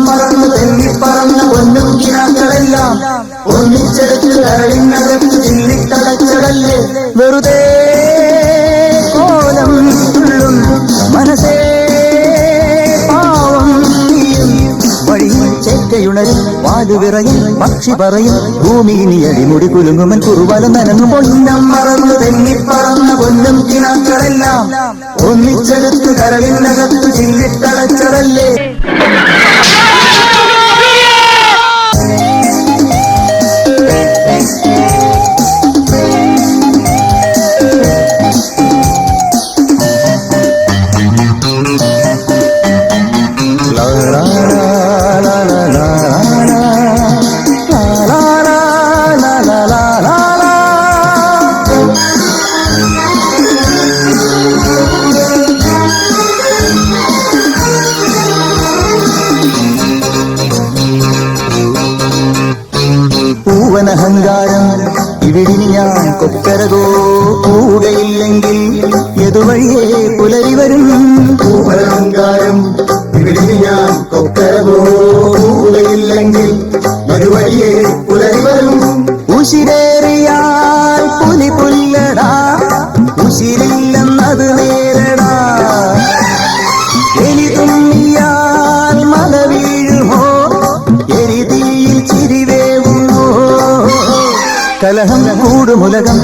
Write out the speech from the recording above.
മറന്നു തെന്നിപ്പറന്ന പൊന്നും കിനാക്കളെല്ലാം ഒന്നിച്ചെടുത്ത് കരളിനകത്ത് ചില്ലിത്തടച്ചടല്ലേ വെറുതെ കോലം തുള്ളും മനസ്സേ പാവം നീയും വഴിയിൽ ചേക്കയുണരും വാലുവിറയും പക്ഷി പറയും ഭൂമി നീ അടിമുടി കുലുങ്ങുമൻ കുറുവാലും നനങ്ങും പൊന്നം മറന്നു തെന്നിപ്പറന്ന പൊന്നും കിനാക്കളെല്ലാം ഒന്നിച്ചെടുത്ത് കരളിനകത്ത് ചില്ലിത്തടച്ചടല്ലേ പൂവനഹങ്കാരം ഇവിടിനി ഞാൻ കൊക്കരകോ കൂടെയില്ലെങ്കിൽ എതുവഴിയേ പുലരി വരും പൂവനഹങ്കാരം ഇവിടിനി ഞാൻ കൊക്കരകോ കൂടെയില്ലെങ്കിൽ എതുവഴിയേ പുലരി വരും ഉശിരേറിയാൽ പുലി പുല്ലടാ ഉശിരില്ലെന്നത് നേരടാ എലി തുമ്മിയാൽ മല വീഴുമോ എരിതീയിൽ ചിരിവേവുമോ കലഹം കൂടുമുലകം